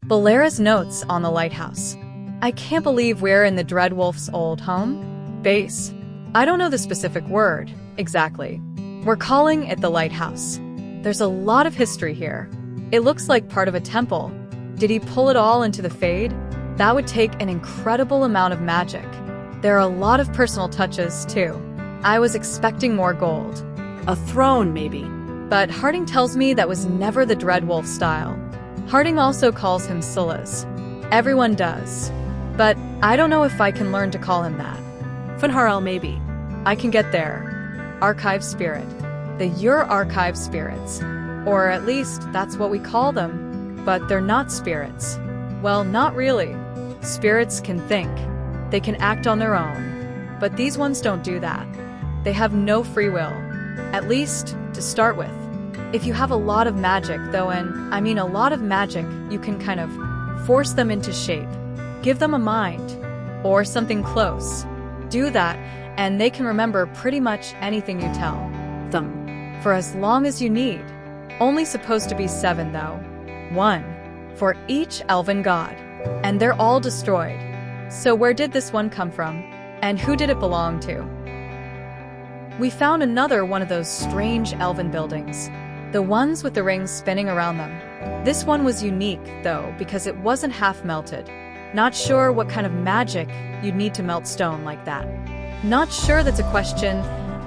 Balera's notes on the lighthouse. I can't believe we're in the Dreadwolf's old home? Base. I don't know the specific word, exactly. We're calling it the lighthouse. There's a lot of history here. It looks like part of a temple. Did he pull it all into the Fade? That would take an incredible amount of magic. There are a lot of personal touches, too. I was expecting more gold. A throne, maybe. But Harding tells me that was never the Dreadwolf style. Harding also calls him Silas. Everyone does. But I don't know if I can learn to call him that. Funharel, maybe. I can get there. Archive spirit. The Your Archive spirits. Or at least, that's what we call them. But they're not spirits. Well, not really. Spirits can think. They can act on their own. But these ones don't do that. They have no free will. At least, to start with. If you have a lot of magic, though, and I mean a lot of magic, you can kind of force them into shape. Give them a mind. Or something close. Do that, and they can remember pretty much anything you tell them. For as long as you need. Only supposed to be 7, though. 1 for each elven god. And they're all destroyed. So where did this one come from? And who did it belong to? We found another one of those strange elven buildings. The ones with the rings spinning around them. This one was unique, though, because it wasn't half melted. Not sure what kind of magic you'd need to melt stone like that. Not sure that's a question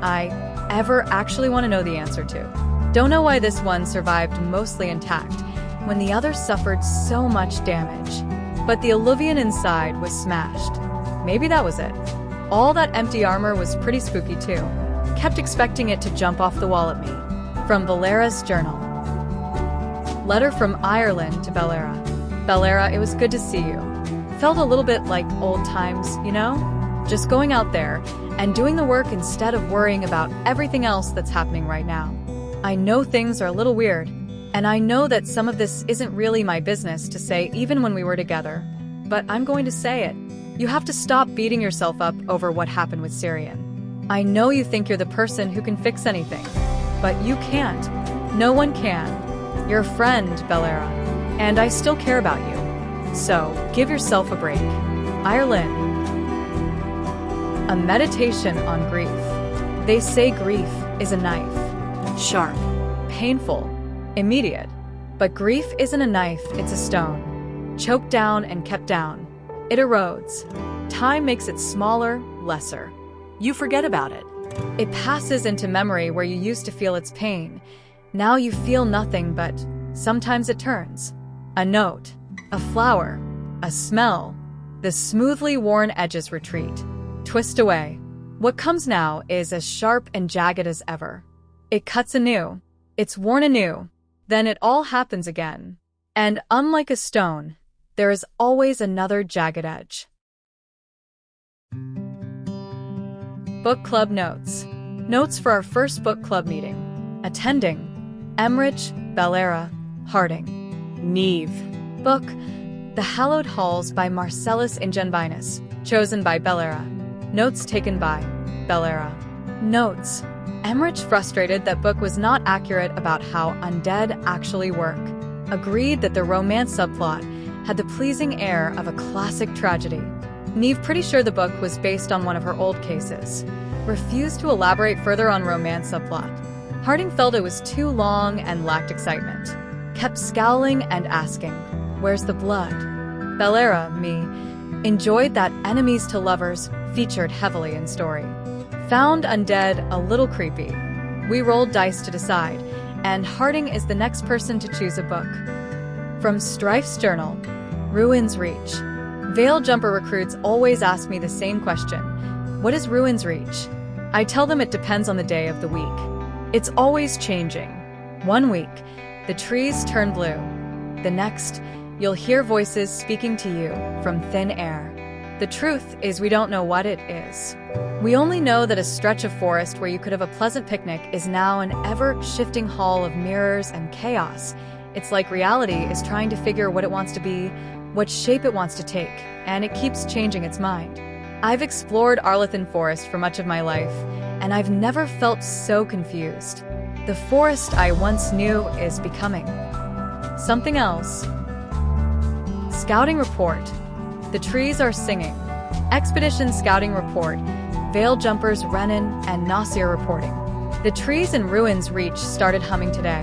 I ever actually want to know the answer to. Don't know why this one survived mostly intact, when the others suffered so much damage. But the alluvian inside was smashed. Maybe that was it. All that empty armor was pretty spooky too. Kept expecting it to jump off the wall at me. From Balera's journal. Letter from Ireland to Balera. Balera, it was good to see you. Felt a little bit like old times, you know? Just going out there and doing the work instead of worrying about everything else that's happening right now. I know things are a little weird, and I know that some of this isn't really my business to say even when we were together, but I'm going to say it. You have to stop beating yourself up over what happened with Syrian. I know you think you're the person who can fix anything, but you can't. No one can. You're a friend, Balera, and I still care about you. So, give yourself a break. Ireland. A meditation on grief. They say grief is a knife. Sharp, painful, immediate. But grief isn't a knife, it's a stone. Choked down and kept down. It erodes. Time makes it smaller, lesser. You forget about it. It passes into memory where you used to feel its pain. Now you feel nothing, but sometimes it turns. A note, a flower, a smell. The smoothly worn edges retreat. Twist away. What comes now is as sharp and jagged as ever. It cuts anew. It's worn anew. Then it all happens again. And unlike a stone, there is always another jagged edge. Book Club Notes. Notes for our first book club meeting. Attending. Emmerich, Balera, Harding. Neve. Book. The Hallowed Halls by Marcellus Ingenvinus. Chosen by Balera. Notes taken by Balera. Notes. Emmerich, frustrated that book was not accurate about how undead actually work. Agreed that the romance subplot had the pleasing air of a classic tragedy. Neve, pretty sure the book was based on one of her old cases. Refused to elaborate further on romance subplot. Harding felt it was too long and lacked excitement. Kept scowling and asking, "Where's the blood?" Balera, me, enjoyed that enemies to lovers featured heavily in story. Found undead a little creepy. We rolled dice to decide, and Harding is the next person to choose a book. From Strife's journal, Ruins Reach. Veil Jumper recruits always ask me the same question. What is Ruins Reach? I tell them it depends on the day of the week. It's always changing. One week, the trees turn blue. The next, you'll hear voices speaking to you from thin air. The truth is we don't know what it is. We only know that a stretch of forest where you could have a pleasant picnic is now an ever-shifting hall of mirrors and chaos. It's like reality is trying to figure what it wants to be, what shape it wants to take, and it keeps changing its mind. I've explored Arlethan Forest for much of my life, and I've never felt so confused. The forest I once knew is becoming something else. Scouting report. The trees are singing. Expedition scouting report. Veil jumpers Renan and Nasir reporting. The trees in Ruins Reach started humming today.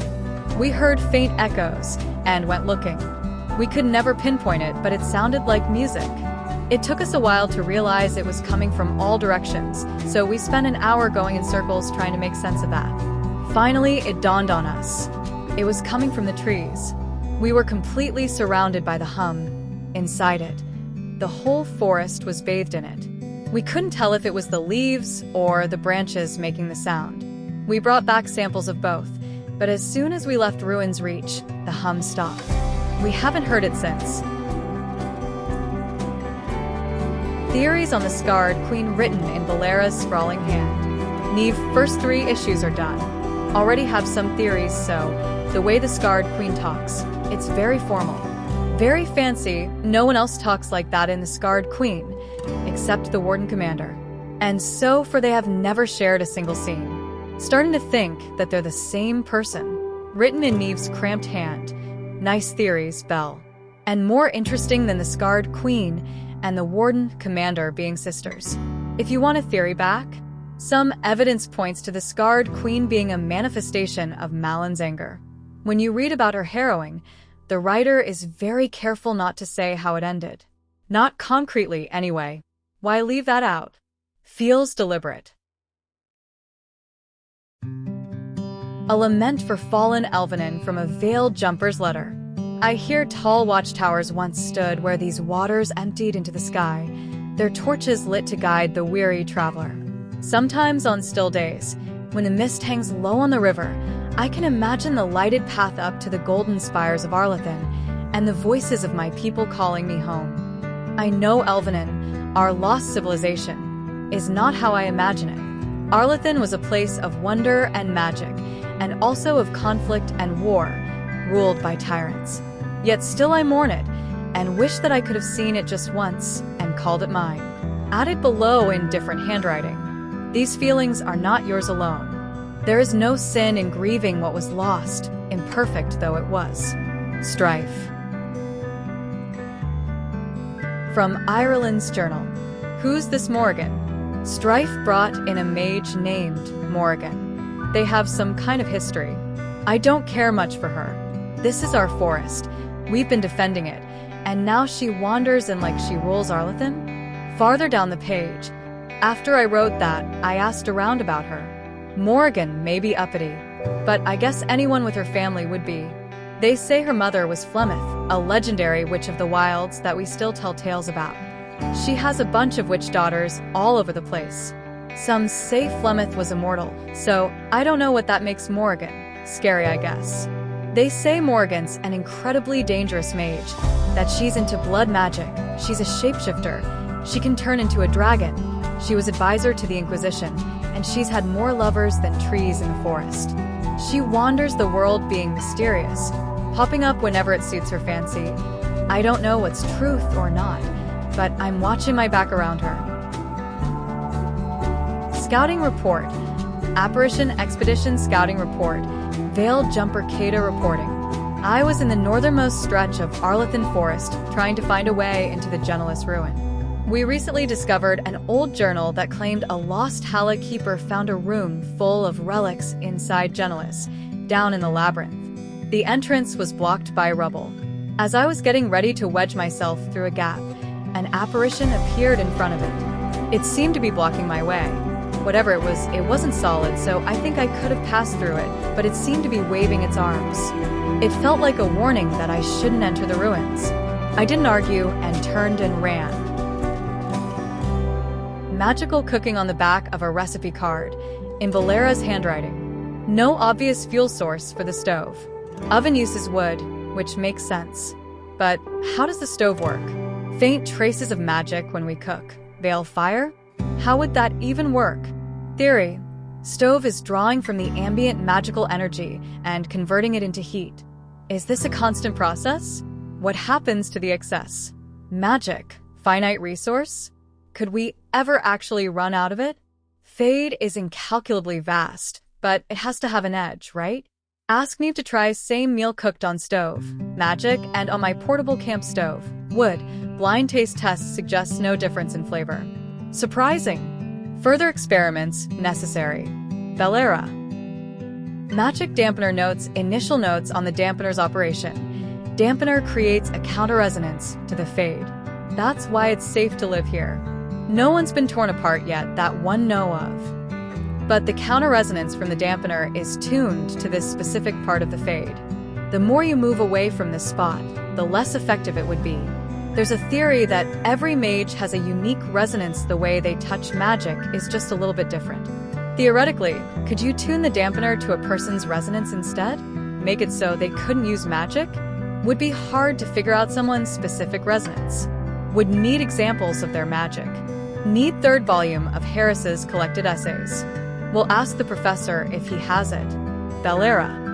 We heard faint echoes and went looking. We could never pinpoint it, but it sounded like music. It took us a while to realize it was coming from all directions, so we spent an hour going in circles trying to make sense of that. Finally, it dawned on us. It was coming from the trees. We were completely surrounded by the hum. Inside it, the whole forest was bathed in it. We couldn't tell if it was the leaves or the branches making the sound. We brought back samples of both, but as soon as we left Ruins Reach, the hum stopped. We haven't heard it since. Theories on the Scarred Queen written in Valera's sprawling hand. Neve, first 3 issues are done. Already have some theories, so the way the Scarred Queen talks, it's very formal. Very fancy. No one else talks like that in the Scarred Queen, except the Warden Commander. And so for they have never shared a single scene. Starting to think that they're the same person. Written in Neve's cramped hand. Nice theories, Belle. And more interesting than the Scarred Queen and the Warden Commander being sisters. If you want a theory back, some evidence points to the Scarred Queen being a manifestation of Malin's anger. When you read about her harrowing, the writer is very careful not to say how it ended. Not concretely, anyway. Why leave that out? Feels deliberate. A lament for fallen Elvenin from a veiled jumper's letter. I hear tall watchtowers once stood where these waters emptied into the sky, their torches lit to guide the weary traveler. Sometimes on still days, when the mist hangs low on the river, I can imagine the lighted path up to the golden spires of Arlethin and the voices of my people calling me home. I know Elvenin, our lost civilization, is not how I imagine it. Arlethin was a place of wonder and magic, and also of conflict and war, ruled by tyrants. Yet still I mourn it, and wish that I could have seen it just once and called it mine. Added below in different handwriting. These feelings are not yours alone. There is no sin in grieving what was lost, imperfect though it was. Strife. From Ireland's Journal. Who's this Morrigan? Strife brought in a mage named Morrigan. They have some kind of history. I don't care much for her. This is our forest. We've been defending it, and now she wanders in like she rules Arlethin? Farther down the page, after I wrote that, I asked around about her. Morrigan may be uppity, but I guess anyone with her family would be. They say her mother was Flemeth, a legendary witch of the wilds that we still tell tales about. She has a bunch of witch daughters all over the place. Some say Flemeth was immortal, so I don't know what that makes Morrigan. Scary, I guess. They say Morrigan's an incredibly dangerous mage, that she's into blood magic, she's a shapeshifter, she can turn into a dragon, she was advisor to the Inquisition, and she's had more lovers than trees in the forest. She wanders the world being mysterious, popping up whenever it suits her fancy. I don't know what's truth or not, but I'm watching my back around her. Scouting report. Apparition Expedition Scouting report. Veiled Jumper Kada reporting. I was in the northernmost stretch of Arlethin Forest, trying to find a way into the Genelus ruin. We recently discovered an old journal that claimed a lost Hala keeper found a room full of relics inside Genelus, down in the labyrinth. The entrance was blocked by rubble. As I was getting ready to wedge myself through a gap, an apparition appeared in front of it. It seemed to be blocking my way. Whatever it wasn't solid, so I think I could have passed through it, but it seemed to be waving its arms. It felt like a warning that I shouldn't enter the ruins. I didn't argue and turned and ran. Magical cooking on the back of a recipe card, in Valera's handwriting. No obvious fuel source for the stove. Oven uses wood, which makes sense. But how does the stove work? Faint traces of magic when we cook. Veil fire? How would that even work? Theory. Stove is drawing from the ambient magical energy and converting it into heat. Is this a constant process? What happens to the excess? Magic. Finite resource? Could we ever actually run out of it? Fade is incalculably vast, but it has to have an edge, right? Ask Neve to try same meal cooked on stove, magic, and on my portable camp stove, wood. Blind taste tests suggests no difference in flavor. Surprising. Further experiments necessary. Valera. Magic dampener notes. Initial notes on the dampener's operation. Dampener creates a counter-resonance to the fade. That's why it's safe to live here. No one's been torn apart yet that one know of. But the counter-resonance from the dampener is tuned to this specific part of the fade. The more you move away from this spot, the less effective it would be. There's a theory that every mage has a unique resonance. The way they touch magic is just a little bit different. Theoretically, could you tune the dampener to a person's resonance instead? Make it so they couldn't use magic? Would be hard to figure out someone's specific resonance. Would need examples of their magic. Need third volume of Harris's collected essays. We'll ask the professor if he has it. Valera.